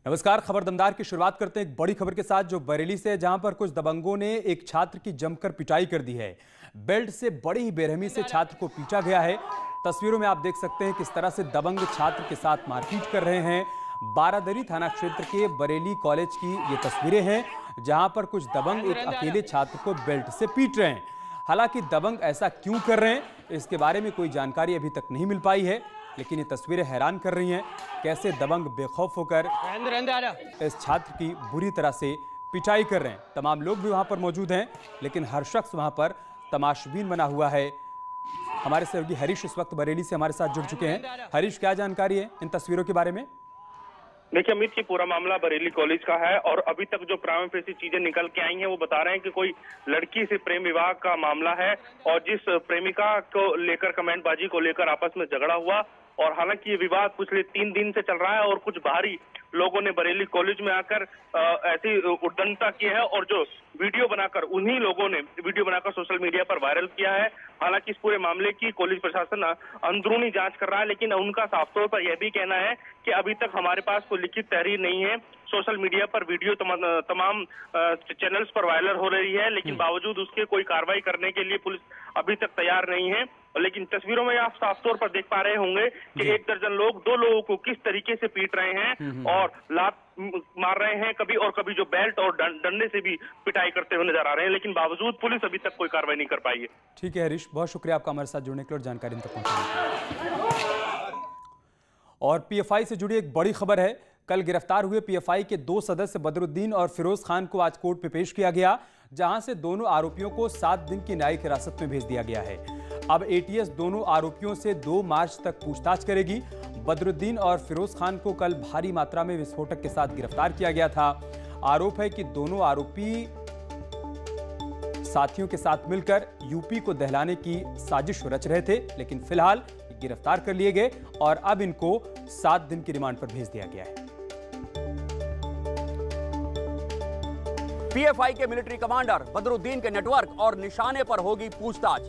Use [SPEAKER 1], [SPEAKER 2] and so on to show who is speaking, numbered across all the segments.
[SPEAKER 1] नमस्कार। खबर दमदार की शुरुआत करते हैं एक बड़ी खबर के साथ जो बरेली से है, जहां पर कुछ दबंगों ने एक छात्र की जमकर पिटाई कर दी है। बेल्ट से बड़ी ही बेरहमी से छात्र को पीटा गया है। तस्वीरों में आप देख सकते हैं किस तरह से दबंग छात्र के साथ मारपीट कर रहे हैं। बारादरी थाना क्षेत्र के बरेली कॉलेज की ये तस्वीरें हैं, जहां पर कुछ दबंग एक अकेले छात्र को बेल्ट से पीट रहे हैं। हालांकि दबंग ऐसा क्यों कर रहे हैं, इसके बारे में कोई जानकारी अभी तक नहीं मिल पाई है, लेकिन ये तस्वीरें हैरान कर रही हैं। कैसे दबंग बेखौफ होकर इस छात्र की बुरी तरह से पिटाई कर रहे हैं। तमाम लोग भी वहां पर मौजूद हैं, लेकिन हर शख्स वहां पर तमाशबीन बना हुआ है। हमारे सहयोगी हरीश इस वक्त बरेली से हमारे साथ जुड़ चुके हैं। हरीश, क्या जानकारी है इन तस्वीरों के बारे में?
[SPEAKER 2] देखिए अमित, ये पूरा मामला बरेली कॉलेज का है और अभी तक जो प्राइम फेसी चीजें निकल के आई हैं वो बता रहे हैं कि कोई लड़की से प्रेम विवाह का मामला है और जिस प्रेमिका को लेकर कमेंटबाजी को लेकर आपस में झगड़ा हुआ और हालांकि ये विवाद पिछले 3 दिन से चल रहा है और कुछ बाहरी लोगों ने बरेली कॉलेज में आकर ऐसी उद्दंडता की है और जो वीडियो बनाकर उन्हीं लोगों ने वीडियो बनाकर सोशल मीडिया पर वायरल किया है। हालांकि इस पूरे मामले की कॉलेज प्रशासन अंदरूनी जांच कर रहा है, लेकिन उनका साफ तौर पर यह भी कहना है कि अभी तक हमारे पास कोई लिखित तहरीर नहीं है। सोशल मीडिया पर वीडियो तमाम चैनल्स पर वायरल हो रही है, लेकिन बावजूद उसके कोई कार्रवाई करने के लिए पुलिस अभी तक तैयार नहीं है। लेकिन तस्वीरों में आप साफ तौर पर देख पा रहे होंगे कि 1 दर्जन लोग 2 लोगों को किस तरीके से पीट रहे हैं और लात मार रहे हैं, कभी और कभी जो बेल्ट और डंडे से भी पिटाई करते हुए नजर आ रहे हैं, लेकिन बावजूद पुलिस अभी तक कोई कार्रवाई नहीं कर पाई है।
[SPEAKER 1] ठीक है हरीश, बहुत शुक्रिया आपका हमारे साथ जुड़ने के लिए और जानकारी तक पहुंचाने। और पीएफआई से जुड़ी एक बड़ी खबर है। कल गिरफ्तार हुए पीएफआई के 2 सदस्य बदरुद्दीन और फिरोज खान को आज कोर्ट में पेश किया गया, जहां से दोनों आरोपियों को 7 दिन की न्यायिक हिरासत में भेज दिया गया है। अब एटीएस दोनों आरोपियों से 2 मार्च तक पूछताछ करेगी। बदरुद्दीन और फिरोज खान को कल भारी मात्रा में विस्फोटक के साथ गिरफ्तार किया गया था। आरोप है कि दोनों आरोपी साथियों के साथ मिलकर यूपी को दहलाने की साजिश रच रहे थे, लेकिन फिलहाल गिरफ्तार कर लिए गए और अब इनको 7 दिन की रिमांड पर भेज दिया गया है।
[SPEAKER 3] पीएफआई के मिलिट्री कमांडर बदरुद्दीन के नेटवर्क और निशाने पर होगी पूछताछ।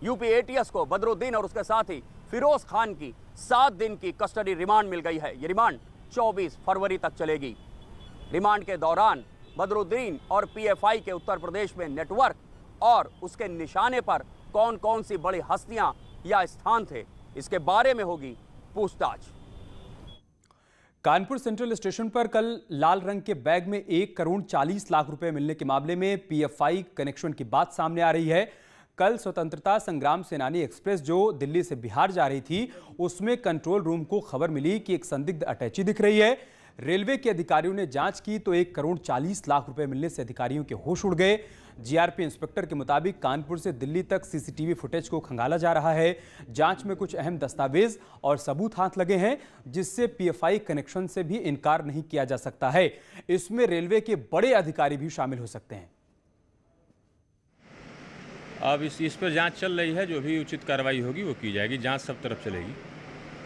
[SPEAKER 3] यूपी एटीएस को बदरुद्दीन और उसके साथी फिरोज खान की 7 दिन की कस्टडी रिमांड मिल गई है। ये रिमांड 24 फरवरी तक चलेगी। रिमांड के दौरान बदरुद्दीन और पीएफआई के उत्तर प्रदेश में नेटवर्क और उसके निशाने पर कौन कौन सी बड़ी हस्तियां या स्थान थे, इसके बारे में होगी पूछताछ।
[SPEAKER 1] कानपुर सेंट्रल स्टेशन पर कल लाल रंग के बैग में 1 करोड़ 40 लाख रुपए मिलने के मामले में पीएफआई कनेक्शन की बात सामने आ रही है। कल स्वतंत्रता संग्राम सेनानी एक्सप्रेस जो दिल्ली से बिहार जा रही थी, उसमें कंट्रोल रूम को खबर मिली कि एक संदिग्ध अटैची दिख रही है। रेलवे के अधिकारियों ने जांच की तो 1 करोड़ 40 लाख रुपए मिलने से अधिकारियों के होश उड़ गए। जीआरपी इंस्पेक्टर के मुताबिक कानपुर से दिल्ली तक सीसीटीवी फुटेज को खंगाला जा रहा है। जांच में कुछ अहम दस्तावेज और सबूत हाथ लगे हैं, जिससे पीएफआई कनेक्शन से भी इनकार नहीं किया जा सकता है। इसमें रेलवे के बड़े अधिकारी भी शामिल हो सकते हैं।
[SPEAKER 4] अब इस पर जांच चल रही है, जो भी उचित कार्रवाई होगी वो की जाएगी। जांच सब तरफ चलेगी।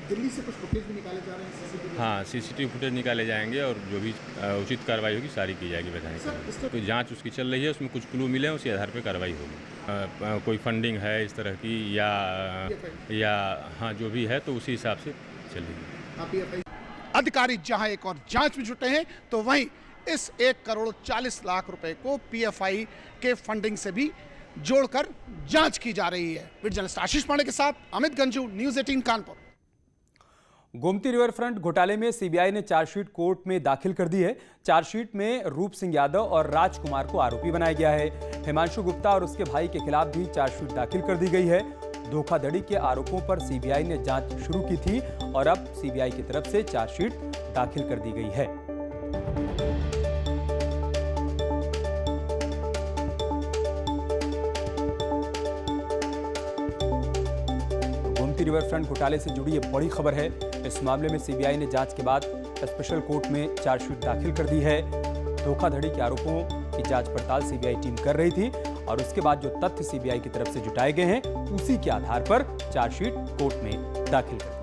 [SPEAKER 5] दिल्ली से कुछ फुटेज भी निकाले जा रहे हैं सीसीटीवी?
[SPEAKER 4] हाँ, सीसीटीवी फुटेज निकाले जाएंगे और जो भी उचित कार्रवाई होगी सारी की जाएगी वैधानिक। तो जांच उसकी चल रही है, उसमें कुछ क्लू मिले हैं, उसी आधार पर कार्रवाई होगी। कोई फंडिंग है इस तरह की या हाँ जो भी है तो उसी हिसाब से चलेगी।
[SPEAKER 5] अधिकारी जहां एक और जांच में जुटे हैं तो वहीं इस 1 करोड़ 40 लाख रुपए को पीएफआई के फंडिंग से भी जोड़कर जांच की जा रही है। वीडियो जर्नलिस्ट आशीष पांडे के साथ Amit Ganju, news 18 Kanpur.
[SPEAKER 1] Gomti river front घोटाले में सीबीआई ने चार्जशीट कोर्ट में दाखिल कर दी है। चार्जशीट में रूप सिंह यादव और राजकुमार को आरोपी बनाया गया है। हिमांशु गुप्ता और उसके भाई के खिलाफ भी चार्जशीट दाखिल कर दी गई है। धोखाधड़ी के आरोपों पर सीबीआई ने जांच शुरू की थी और अब सीबीआई की तरफ से चार्जशीट दाखिल कर दी गई है। रिवर फ्रंट घोटाले से जुड़ी ये बड़ी खबर है। इस मामले में सीबीआई ने जांच के बाद स्पेशल कोर्ट में चार्जशीट दाखिल कर दी है। धोखाधड़ी के आरोपों की जांच पड़ताल सीबीआई टीम कर रही थी और उसके बाद जो तथ्य सीबीआई की तरफ से जुटाए गए हैं, उसी के आधार पर चार्जशीट कोर्ट में दाखिल कर दी।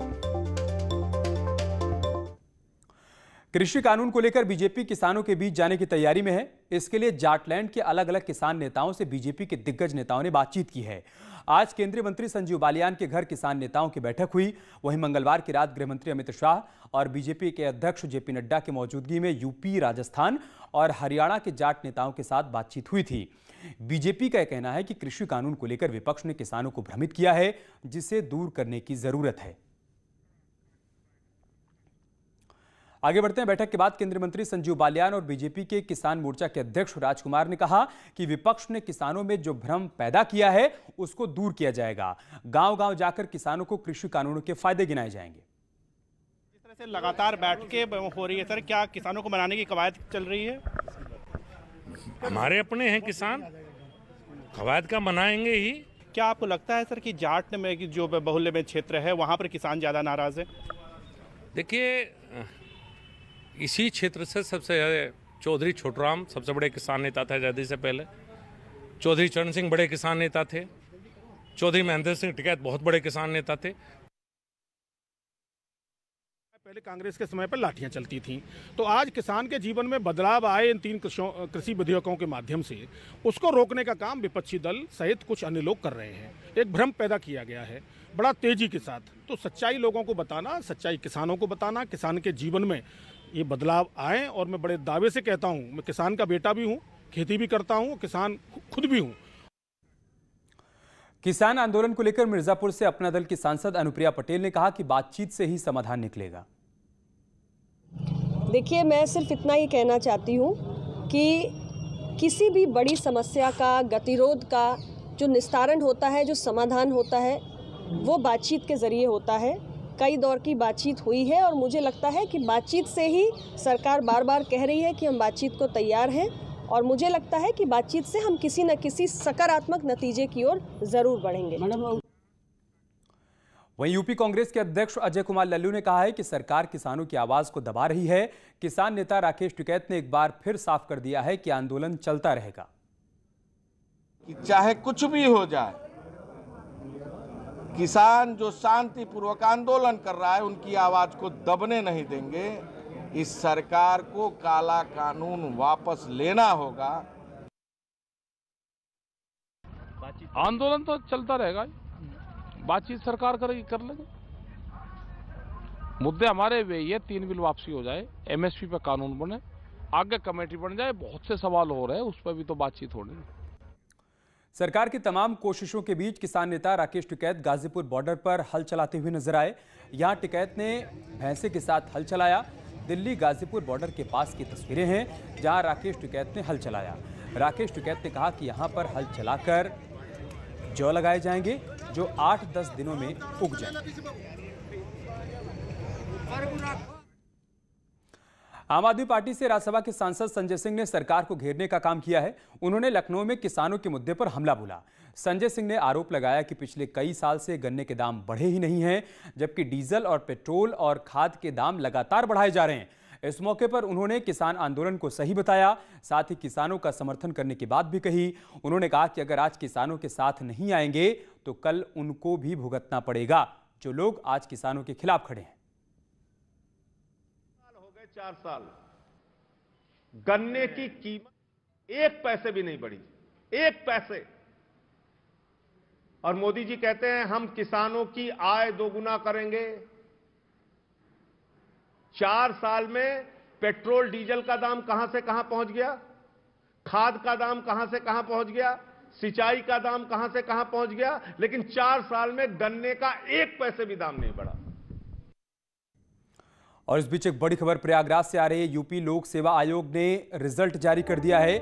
[SPEAKER 1] कृषि कानून को लेकर बीजेपी किसानों के बीच जाने की तैयारी में है। इसके लिए जाटलैंड के अलग अलग किसान नेताओं से बीजेपी के दिग्गज नेताओं ने बातचीत की है। आज केंद्रीय मंत्री संजीव बालियान के घर किसान नेताओं की बैठक हुई। वहीं मंगलवार की रात गृह मंत्री अमित शाह और बीजेपी के अध्यक्ष जेपी नड्डा की मौजूदगी में यूपी, राजस्थान और हरियाणा के जाट नेताओं के साथ बातचीत हुई थी। बीजेपी का कहना है कि कृषि कानून को लेकर विपक्ष ने किसानों को भ्रमित किया है, जिसे दूर करने की जरूरत है। आगे बढ़ते हैं। बैठक के बाद केंद्रीय मंत्री संजीव बालियान और बीजेपी के किसान मोर्चा के अध्यक्ष राजकुमार ने कहा कि विपक्ष ने किसानों में जो भ्रम पैदा किया है उसको दूर किया जाएगा। गांव-गांव जाकर किसानों को कृषि कानूनों के फायदे गिनाए जाएंगे।
[SPEAKER 6] इस तरह से लगातार बैठकें हो रही है सर, क्या किसानों को मनाने की कवायद चल रही है?
[SPEAKER 7] हमारे अपने हैं किसान, कवायद का मनाएंगे ही।
[SPEAKER 6] क्या आपको लगता है सर कि जाट में जो बहुल्य में क्षेत्र है वहाँ पर किसान ज़्यादा नाराज है?
[SPEAKER 7] देखिए, इसी क्षेत्र से सबसे चौधरी छोटूराम सबसे बड़े किसान नेता थे आज़ादी से पहले। चौधरी चरण सिंह बड़े किसान नेता थे। चौधरी महेंद्र सिंह टिकैत बहुत बड़े किसान नेता थे।
[SPEAKER 6] पहले कांग्रेस के समय पर लाठियां चलती थीं, तो आज किसान के जीवन में बदलाव आए इन 3 कृषि विधेयकों के माध्यम से। उसको रोकने का काम विपक्षी दल सहित कुछ अन्य लोग कर रहे हैं। एक भ्रम पैदा किया गया है बड़ा तेजी के साथ। तो सच्चाई लोगों को बताना, सच्चाई किसानों को बताना, किसान के जीवन में ये बदलाव आए। और मैं बड़े दावे से कहता हूँ, मैं किसान का बेटा भी हूँ, खेती भी करता हूँ, किसान खुद भी हूँ।
[SPEAKER 1] किसान आंदोलन को लेकर मिर्जापुर से अपना दल की सांसद अनुप्रिया पटेल ने कहा कि बातचीत से ही समाधान निकलेगा।
[SPEAKER 8] देखिए, मैं सिर्फ इतना ही कहना चाहती हूँ कि किसी भी बड़ी समस्या का, गतिरोध का जो निस्तारण होता है, जो समाधान होता है, वो बातचीत के जरिए होता है। कई दौर की बातचीत हुई है और मुझे लगता है कि बातचीत से ही सरकार बार बार कह रही है कि हम बातचीत को तैयार हैं। और मुझे लगता है कि बातचीत से हम किसी न किसी सकारात्मक नतीजे की ओर जरूर बढ़ेंगे।
[SPEAKER 1] वहीं यूपी कांग्रेस के अध्यक्ष अजय कुमार लल्लू ने कहा है कि सरकार किसानों की आवाज को दबा रही है। किसान नेता राकेश टिकैत ने एक बार फिर साफ कर दिया है कि आंदोलन चलता रहेगा।
[SPEAKER 9] चाहे कुछ भी हो जाए, किसान जो शांतिपूर्वक आंदोलन कर रहा है उनकी आवाज को दबने नहीं देंगे। इस सरकार को काला कानून वापस लेना होगा।
[SPEAKER 7] आंदोलन तो चलता रहेगा, बातचीत सरकार करेगी, कर लेंगे। मुद्दे हमारे वे ये 3 बिल वापसी हो जाए, एमएसपी पे कानून बने, आगे कमेटी बन जाए। बहुत से सवाल हो रहे हैं, उस पर भी तो बातचीत होनी है।
[SPEAKER 1] सरकार की तमाम कोशिशों के बीच किसान नेता राकेश टिकैत गाजीपुर बॉर्डर पर हल चलाते हुए नजर आए। यहां टिकैत ने भैंसे के साथ हल चलाया। दिल्ली गाजीपुर बॉर्डर के पास की तस्वीरें हैं जहां राकेश टिकैत ने हल चलाया। राकेश टिकैत ने कहा कि यहां पर हल चलाकर जौ लगाए जाएंगे जो 8-10 दिनों में उग जाएंगे। आम आदमी पार्टी से राज्यसभा के सांसद संजय सिंह ने सरकार को घेरने का काम किया है। उन्होंने लखनऊ में किसानों के मुद्दे पर हमला बोला। संजय सिंह ने आरोप लगाया कि पिछले कई साल से गन्ने के दाम बढ़े ही नहीं हैं, जबकि डीजल और पेट्रोल और खाद के दाम लगातार बढ़ाए जा रहे हैं। इस मौके पर उन्होंने किसान आंदोलन को सही बताया, साथ ही किसानों का समर्थन करने की बात भी कही। उन्होंने कहा कि अगर आज किसानों के साथ नहीं आएंगे तो कल उनको भी भुगतना पड़ेगा, जो लोग आज किसानों के खिलाफ खड़े हैं।
[SPEAKER 9] 4 साल गन्ने की कीमत 1 पैसे भी नहीं बढ़ी, 1 पैसे। और मोदी जी कहते हैं हम किसानों की आय दोगुना करेंगे। 4 साल में पेट्रोल डीजल का दाम कहां से कहां पहुंच गया, खाद का दाम कहां से कहां पहुंच गया, सिंचाई का दाम कहां से कहां पहुंच गया, लेकिन 4 साल में गन्ने का 1 पैसे भी दाम नहीं बढ़ा।
[SPEAKER 1] और इस बीच एक बड़ी खबर प्रयागराज से आ रही है। यूपी लोक सेवा आयोग ने रिजल्ट जारी कर दिया है।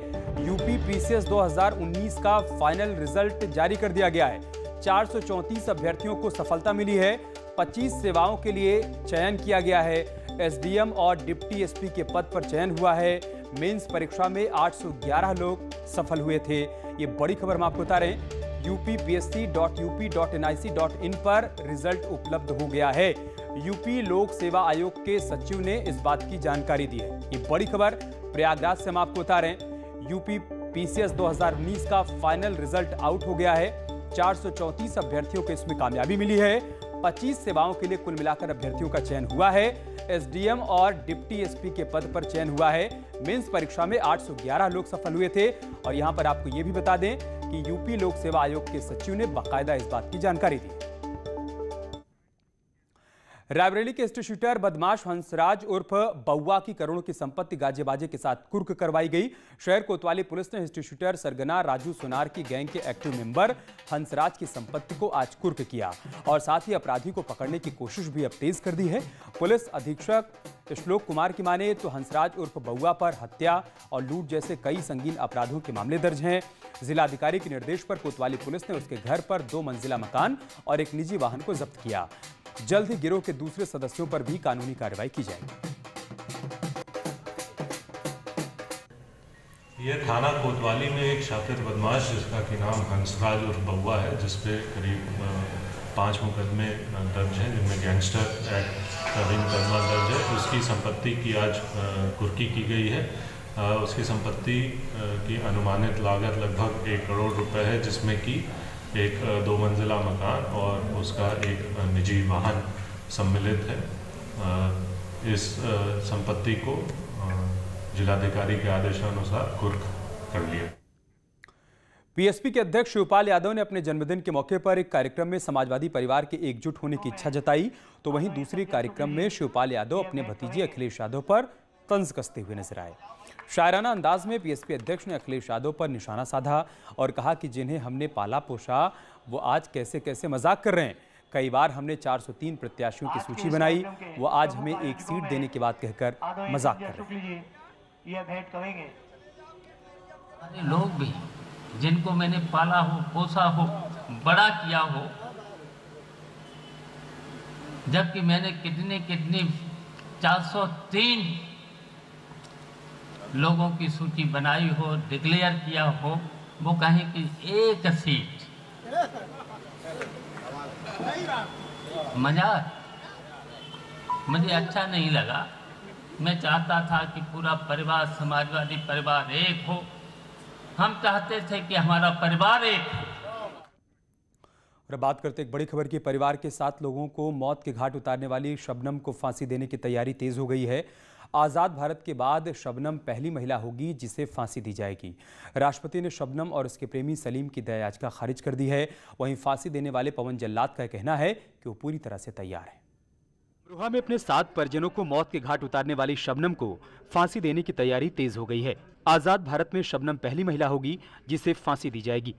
[SPEAKER 1] यूपी पीसीएस 2019 का फाइनल रिजल्ट जारी कर दिया गया है। 434 अभ्यर्थियों को सफलता मिली है। 25 सेवाओं के लिए चयन किया गया है। एसडीएम और डिप्टी एसपी के पद पर चयन हुआ है। मेंस परीक्षा में 811 लोग सफल हुए थे। ये बड़ी खबर हम आपको बता रहे हैं। upsc.up.nic.in पर रिजल्ट उपलब्ध हो गया है। यूपी लोक सेवा आयोग के सचिव ने इस बात की जानकारी दी है। ये बड़ी खबर प्रयागराज से हम आपको बता रहे हैं। यूपी पीसीएस 2019 का फाइनल रिजल्ट आउट हो गया है। 434 अभ्यर्थियों को इसमें कामयाबी मिली है। 25 सेवाओं के लिए कुल मिलाकर अभ्यर्थियों का चयन हुआ है। एसडीएम और डिप्टी एसपी के पद पर चयन हुआ है। मेंस परीक्षा में 811 लोग सफल हुए थे। और यहां पर आपको यह भी बता दें कि यूपी लोक सेवा आयोग के सचिव ने बाकायदा इस बात की जानकारी दी। रायबरेली के स्ट्रीट शूटर बदमाश हंसराज उर्फ बउआ की करोड़ों की संपत्ति गाजे बाजे के साथ कुर्क करवाई गई। शहर कोतवाली पुलिस ने स्ट्रीट शूटर सरगना राजू सोनार की गैंग के एक्टिव मेंबर हंसराज की संपत्ति को आज कुर्क किया और साथ ही अपराधी को पकड़ने की कोशिश भी अब तेज कर दी है। पुलिस अधीक्षक श्लोक कुमार की माने तो हंसराज उर्फ बउआ पर हत्या और लूट जैसे कई संगीन अपराधों के मामले दर्ज हैं। जिलाधिकारी के निर्देश पर कोतवाली पुलिस ने उसके घर पर 2 मंजिला मकान और एक निजी वाहन को जब्त किया। जल्द ही गिरोह के दूसरे सदस्यों पर भी कानूनी कार्रवाई की जाएगी।
[SPEAKER 10] यह थाना कोतवाली में एक शातिर बदमाश जिसका कि नाम हंसराज और बउआ है, जिसपे करीब 5 मुकदमे दर्ज हैं, जिनमें गैंगस्टर एक्ट का भी मुकदमा दर्ज है। उसकी संपत्ति की आज कुर्की की गई है। उसकी संपत्ति की अनुमानित लागत लगभग 1 करोड़ रुपए है, जिसमें कि एक 2 मंजिला मकान और उसका एक निजी वाहन सम्मिलित है। इस संपत्ति को जिलाधिकारी के आदेशानुसार कुर्क कर लिया।
[SPEAKER 1] पीएसपी के अध्यक्ष शिवपाल यादव ने अपने जन्मदिन के मौके पर एक कार्यक्रम में समाजवादी परिवार के एकजुट होने की इच्छा जताई, तो वहीं दूसरी कार्यक्रम में शिवपाल यादव अपने भतीजे अखिलेश यादव पर तंज कसते हुए नजर आए। शायराना अंदाज में पीएसपी अध्यक्ष ने अखिलेश यादव पर निशाना साधा और कहा कि जिन्हें हमने पाला पोसा वो आज कैसे कैसे मजाक कर रहे हैं। कई बार हमने 403 प्रत्याशियों की सूची बनाई, वो आज हमें एक सीट देने की बात कहकर मजाक कर रहे हैं।
[SPEAKER 11] लोग भी जिनको मैंने पाला हो, पोसा हो, बड़ा किया हो, जबकि मैंने कितनी 403 लोगों की सूची बनाई हो, डिक्लेयर किया हो, वो कहें कि एक सीट। मजाक मुझे अच्छा नहीं लगा। मैं चाहता था कि पूरा परिवार, समाजवादी परिवार एक हो। हम चाहते थे कि हमारा परिवार एक हो।
[SPEAKER 1] और बात करते एक बड़ी खबर की। परिवार के 7 लोगों को मौत के घाट उतारने वाली शबनम को फांसी देने की तैयारी तेज हो गई है। आज़ाद भारत के बाद शबनम पहली महिला होगी जिसे फांसी दी जाएगी। राष्ट्रपति ने शबनम और उसके प्रेमी सलीम की दया याचिका खारिज कर दी है। वहीं फांसी देने वाले पवन जल्लाद का कहना है कि वो पूरी तरह से तैयार है। अमरोहा में अपने 7 परिजनों को मौत के घाट उतारने वाली शबनम को फांसी देने की तैयारी तेज हो गई है। आज़ाद भारत में शबनम पहली महिला होगी जिसे फांसी दी जाएगी।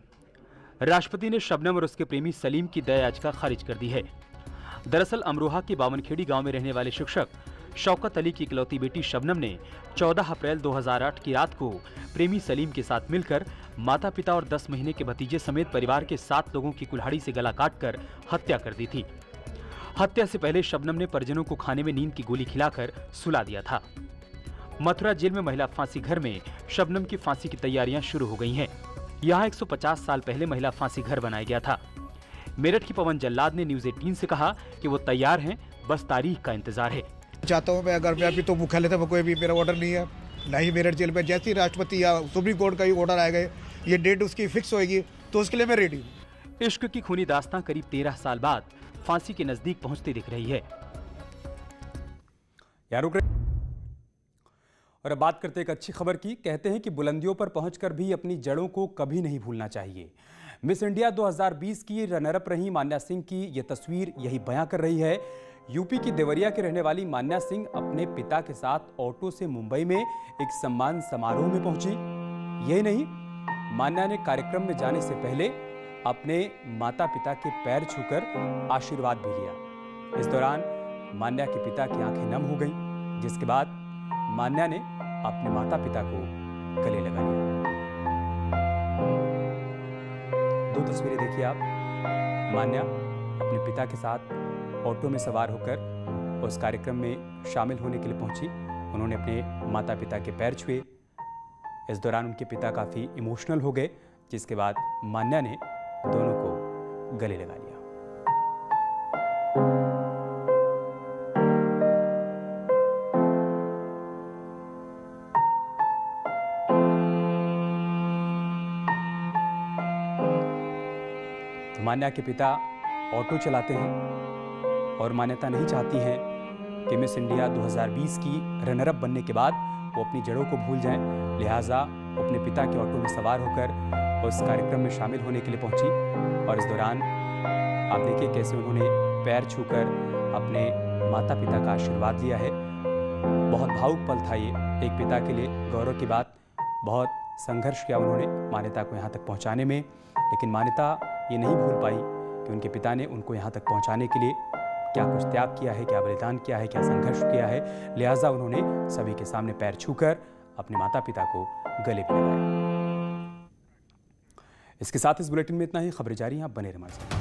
[SPEAKER 1] राष्ट्रपति ने शबनम और उसके प्रेमी सलीम की दया याचिका खारिज कर दी है। दरअसल अमरोहा के बावनखेड़ी गांव में रहने वाले शिक्षक शौकत अली की इकलौती बेटी शबनम ने 14 अप्रैल 2008 की रात को प्रेमी सलीम के साथ मिलकर माता पिता और 10 महीने के भतीजे समेत परिवार के 7 लोगों की कुल्हाड़ी से गला काटकर हत्या कर दी थी। हत्या से पहले शबनम ने परिजनों को खाने में नींद की गोली खिलाकर सुला दिया था। मथुरा जेल में महिला फांसी घर में शबनम की फांसी की तैयारियां शुरू हो गई हैं। यहाँ 150 साल पहले महिला फांसी घर बनाया गया था। मेरठ की पवन जल्लाद ने न्यूज 18 से कहा कि वो तैयार हैं, बस तारीख का इंतजार है।
[SPEAKER 12] चाहता हूँ मैं, अगर मैं अभी तो मुख्यालय था, कोई भी मेरा ऑर्डर नहीं है, ना ही मेरठ जेल में। जैसे ही राष्ट्रपति या सुप्रीम कोर्ट का ही ऑर्डर आएगा, ये डेट उसकी फिक्स होगी, तो उसके लिए मैं रेडी हूँ।
[SPEAKER 1] इश्क की खूनी दास्तां करीब 13 साल बाद फांसी के नजदीक पहुंचती दिख रही है। और अब बात करते एक अच्छी खबर की। कहते हैं कि बुलंदियों पर पहुंचकर भी अपनी जड़ों को कभी नहीं भूलना चाहिए। मिस इंडिया 2020 की रनरअप रही मान्या सिंह की यह तस्वीर यही बयां कर रही है। यूपी की देवरिया की रहने वाली मान्या सिंह अपने पिता के साथ ऑटो से मुंबई में एक सम्मान समारोह में पहुंची। यही नहीं, मान्या ने कार्यक्रम में जाने से पहले अपने माता पिता के पैर छूकर आशीर्वाद भी लिया। इस दौरान मान्या के पिता की आंखें नम हो गईं, जिसके बाद मान्या ने अपने माता पिता को गले लगा लिया। 2 तस्वीरें देखिए आप। मान्या अपने पिता के साथ ऑटो में सवार होकर उस कार्यक्रम में शामिल होने के लिए पहुंची। उन्होंने अपने माता पिता के पैर छुए। इस दौरान उनके पिता काफी इमोशनल हो गए, जिसके बाद मान्या ने दोनों को गले लगा लिया। तो मान्या के पिता ऑटो चलाते हैं और मान्यता नहीं चाहती हैं कि मिस इंडिया 2020 की रनर अप बनने के बाद वो अपनी जड़ों को भूल जाएं। लिहाजा वो अपने पिता के ऑटो में सवार होकर उस कार्यक्रम में शामिल होने के लिए पहुंची और इस दौरान आप देखिए कैसे उन्होंने पैर छूकर अपने माता पिता का आशीर्वाद लिया है। बहुत भावुक पल था ये, एक पिता के लिए गौरव की बात। बहुत संघर्ष किया उन्होंने मान्यता को यहाँ तक पहुँचाने में, लेकिन मान्यता ये नहीं भूल पाई कि उनके पिता ने उनको यहाँ तक पहुँचाने के लिए क्या कुछ त्याग किया है, क्या बलिदान किया है, क्या संघर्ष किया है। लिहाजा उन्होंने सभी के सामने पैर छूकर अपने माता पिता को गले भी लगाया। इसके साथ इस बुलेटिन में इतना ही। खबरें जारी हैं, आप बने रहें हमारे साथ।